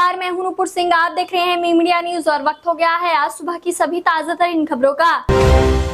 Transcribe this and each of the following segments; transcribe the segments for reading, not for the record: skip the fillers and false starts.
नमस्कार, मैं हूं नूपुर सिंह। आप देख रहे हैं मीडिया न्यूज और वक्त हो गया है आज सुबह की सभी ताजा तरीन खबरों का।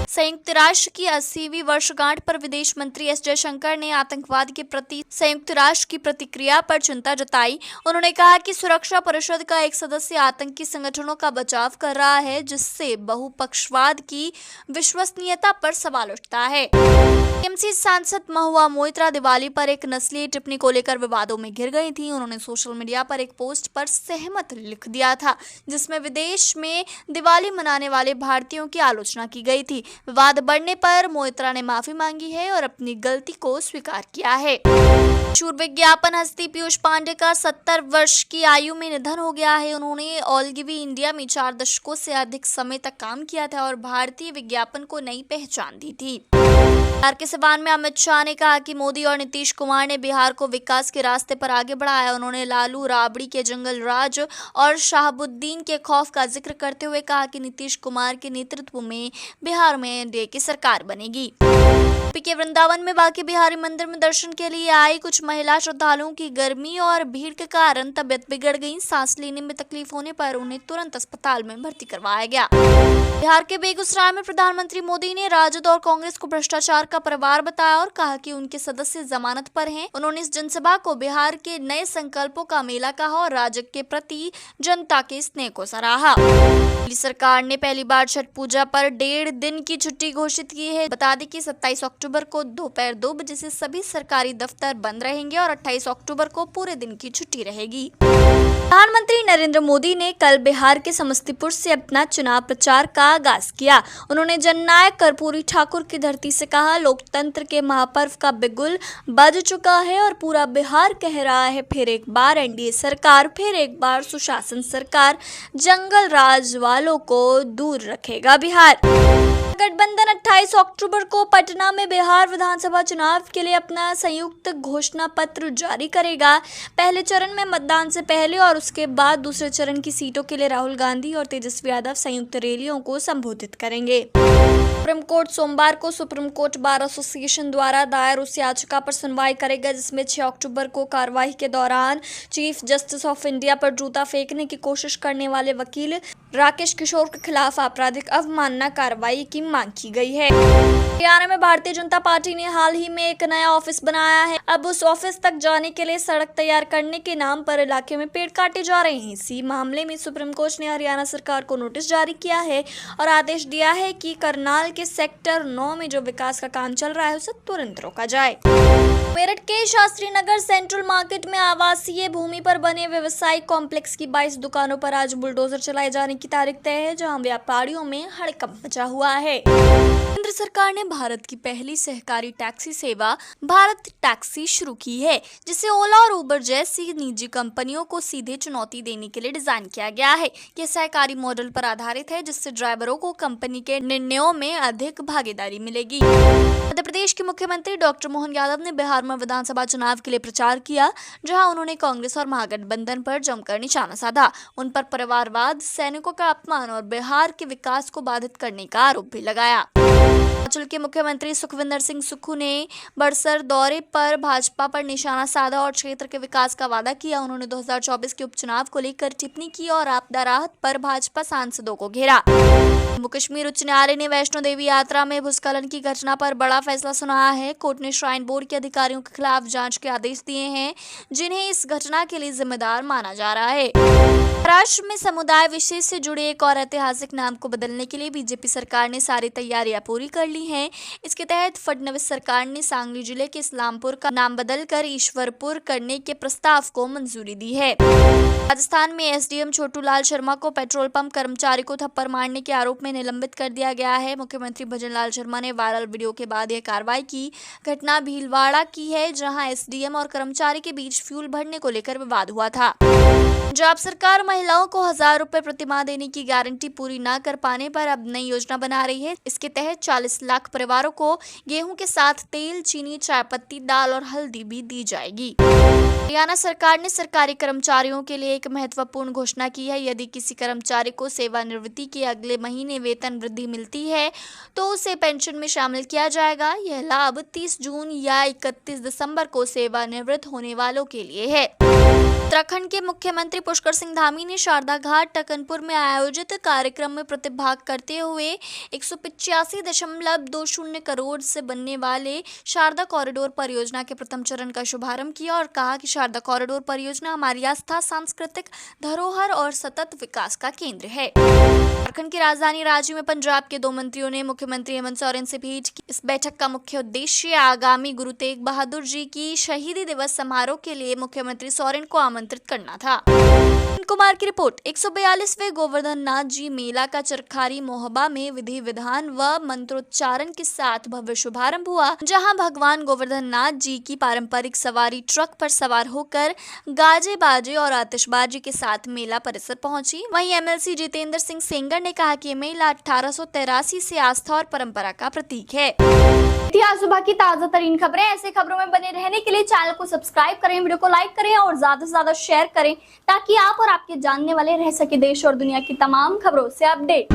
संयुक्त राष्ट्र की 80वीं वर्षगांठ पर विदेश मंत्री एस जयशंकर ने आतंकवाद के प्रति संयुक्त राष्ट्र की प्रतिक्रिया पर चिंता जताई। उन्होंने कहा कि सुरक्षा परिषद का एक सदस्य आतंकी संगठनों का बचाव कर रहा है, जिससे बहुपक्षवाद की विश्वसनीयता पर सवाल उठता है। टीएमसी सांसद महुआ मोइत्रा दिवाली पर एक नस्लीय टिप्पणी को लेकर विवादों में घिर गई थी। उन्होंने सोशल मीडिया पर एक पोस्ट पर सहमत लिख दिया था, जिसमें विदेश में दिवाली मनाने वाले भारतीयों की आलोचना की गई थी। विवाद बढ़ने पर मोइत्रा ने माफी मांगी है और अपनी गलती को स्वीकार किया है। मशहूर विज्ञापन हस्ती पीयूष पांडे का 70 वर्ष की आयु में निधन हो गया है। उन्होंने ऑल गिवी इंडिया में 4 दशकों से अधिक समय तक काम किया था और भारतीय विज्ञापन को नई पहचान दी थी। बिहार के सिवान में अमित शाह ने कहा कि मोदी और नीतीश कुमार ने बिहार को विकास के रास्ते पर आगे बढ़ाया। उन्होंने लालू राबड़ी के जंगल राज और शहाबुद्दीन के खौफ का जिक्र करते हुए कहा कि नीतीश कुमार के नेतृत्व में बिहार में एनडीए की सरकार बनेगी। यूपी के वृंदावन में बांके बिहारी मंदिर में दर्शन के लिए आई कुछ महिला श्रद्धालुओं की गर्मी और भीड़ के कारण तबियत बिगड़ गई। सांस लेने में तकलीफ होने पर उन्हें तुरंत अस्पताल में भर्ती करवाया गया। बिहार के बेगूसराय में प्रधानमंत्री मोदी ने राजद और कांग्रेस को भ्रष्टाचार का परिवार बताया और कहा कि उनके सदस्य जमानत पर हैं। उन्होंने इस जनसभा को बिहार के नए संकल्पों का मेला कहा और राज्य के प्रति जनता के स्नेह को सराहा। दिल्ली सरकार ने पहली बार छठ पूजा पर 1.5 दिन की छुट्टी घोषित की है। बता दें कि 27 अक्टूबर को दोपहर 2 बजे से सभी सरकारी दफ्तर बंद रहेंगे और 28 अक्टूबर को पूरे दिन की छुट्टी रहेगी। प्रधानमंत्री नरेंद्र मोदी ने कल बिहार के समस्तीपुर से अपना चुनाव प्रचार का आगाज किया। उन्होंने जननायक कर्पूरी ठाकुर की धरती से कहा, लोकतंत्र के महापर्व का बिगुल बज चुका है और पूरा बिहार कह रहा है, फिर एक बार एनडीए सरकार, फिर एक बार सुशासन सरकार, जंगल राज वालों को दूर रखेगा बिहार। गठबंधन 28 अक्टूबर को पटना में बिहार विधानसभा चुनाव के लिए अपना संयुक्त घोषणा पत्र जारी करेगा। पहले चरण में मतदान से पहले और उसके बाद दूसरे चरण की सीटों के लिए राहुल गांधी और तेजस्वी यादव संयुक्त रैलियों को संबोधित करेंगे। सुप्रीम कोर्ट सोमवार को सुप्रीम कोर्ट बार एसोसिएशन द्वारा दायर उस याचिका पर सुनवाई करेगा जिसमें 6 अक्टूबर को कार्रवाई के दौरान चीफ जस्टिस ऑफ इंडिया पर जूता फेंकने की कोशिश करने वाले वकील राकेश किशोर के खिलाफ आपराधिक अवमानना कार्रवाई की मांग की गई है। हरियाणा में भारतीय जनता पार्टी ने हाल ही में एक नया ऑफिस बनाया है। अब उस ऑफिस तक जाने के लिए सड़क तैयार करने के नाम पर इलाके में पेड़ काटे जा रहे हैं। इसी मामले में सुप्रीम कोर्ट ने हरियाणा सरकार को नोटिस जारी किया है और आदेश दिया है कि करनाल के सेक्टर 9 में जो विकास का काम चल रहा है उसे तुरंत रोका जाए। मेरठ के शास्त्री नगर सेंट्रल मार्केट में आवासीय भूमि पर बने व्यवसायिक कॉम्प्लेक्स की 22 दुकानों पर आज बुलडोजर चलाए जाने की तारीख तय है, जहां व्यापारियों में हड़कंप मचा हुआ है। केंद्र सरकार ने भारत की पहली सहकारी टैक्सी सेवा भारत टैक्सी शुरू की है, जिसे ओला और उबर जैसी निजी कंपनियों को सीधे चुनौती देने के लिए डिजाइन किया गया है। यह सहकारी मॉडल पर आधारित है, जिससे ड्राइवरों को कंपनी के निर्णयों में अधिक भागीदारी मिलेगी। मध्य प्रदेश के मुख्यमंत्री डॉक्टर मोहन यादव ने बिहार में विधानसभा चुनाव के लिए प्रचार किया, जहां उन्होंने कांग्रेस और महागठबंधन पर जमकर निशाना साधा। उन पर परिवारवाद, सैनिकों का अपमान और बिहार के विकास को बाधित करने का आरोप भी लगाया। हिमाचल के मुख्यमंत्री सुखविंदर सिंह सुक्खू ने बड़सर दौरे पर भाजपा पर निशाना साधा और क्षेत्र के विकास का वादा किया। उन्होंने 2024 के उपचुनाव को लेकर टिप्पणी की और आपदा राहत पर भाजपा सांसदों को घेरा। जम्मू कश्मीर उच्च न्यायालय ने वैष्णो देवी यात्रा में भूस्खलन की घटना पर बड़ा फैसला सुनाया है। कोर्ट ने श्राइन बोर्ड के अधिकारियों के खिलाफ जांच के आदेश दिए हैं, जिन्हें इस घटना के लिए जिम्मेदार माना जा रहा है। महाराष्ट्र में समुदाय विशेष से जुड़े एक और ऐतिहासिक नाम को बदलने के लिए बीजेपी सरकार ने सारी तैयारियां पूरी कर ली हैं। इसके तहत फडणवीस सरकार ने सांगली जिले के इस्लामपुर का नाम बदलकर ईश्वरपुर करने के प्रस्ताव को मंजूरी दी है। राजस्थान में एसडीएम छोटू लाल शर्मा को पेट्रोल पंप कर्मचारी को थप्पड़ मारने के आरोप में निलंबित कर दिया गया है। मुख्यमंत्री भजन लाल शर्मा ने वायरल वीडियो के बाद यह कार्रवाई की। घटना भीलवाड़ा की है, जहां एसडीएम और कर्मचारी के बीच फ्यूल भरने को लेकर विवाद हुआ था। पंजाब सरकार महिलाओं को 1000 रुपए प्रतिमाह देने की गारंटी पूरी न कर पाने पर अब नई योजना बना रही है। है। इसके तहत 40 लाख परिवारों को गेहूं के साथ तेल, चीनी, चाय पत्ती, दाल और हल्दी भी दी जाएगी। हरियाणा सरकार ने सरकारी कर्मचारियों के लिए एक महत्वपूर्ण घोषणा की है। यदि किसी कर्मचारी को सेवानिवृत्ति के अगले महीने वेतन वृद्धि मिलती है तो उसे पेंशन में शामिल किया जाएगा। यह लाभ 30 जून या 31 दिसंबर को सेवानिवृत्त होने वालों के लिए है। उत्तराखंड के मुख्यमंत्री पुष्कर सिंह धामी ने शारदा घाट टकनपुर में आयोजित कार्यक्रम में प्रतिभाग करते हुए 185.20 करोड़ से बनने वाले शारदा कॉरिडोर परियोजना के प्रथम चरण का शुभारंभ किया और कहा कि शारदा कॉरिडोर परियोजना हमारी आस्था, सांस्कृतिक धरोहर और सतत विकास का केंद्र है। झारखंड की राजधानी रांची में पंजाब के 2 मंत्रियों ने मुख्यमंत्री हेमंत सोरेन से भेंट की। इस बैठक का मुख्य उद्देश्य आगामी गुरु तेग बहादुर जी की शहीदी दिवस समारोह के लिए मुख्यमंत्री सोरेन को आमंत्रित करना था। कुमार की रिपोर्ट। 142वें गोवर्धन नाथ जी मेला का चरखारी मोहबा में विधि विधान व मंत्रोच्चारण के साथ भव्य शुभारंभ हुआ, जहां भगवान गोवर्धन नाथ जी की पारंपरिक सवारी ट्रक पर सवार होकर गाजे बाजे और आतिशबाजी के साथ मेला परिसर पहुंची। वहीं एमएलसी जितेंद्र सिंह सेंगर ने कहा कि मेला 1883 से आस्था और परंपरा का प्रतीक है। आज सुबह की ताजा तरीन खबरें। ऐसे खबरों में बने रहने के लिए चैनल को सब्सक्राइब करें, वीडियो को लाइक करें और ज्यादा से ज्यादा शेयर करें ताकि आप और आपके जानने वाले रह सके देश और दुनिया की तमाम खबरों से अपडेट।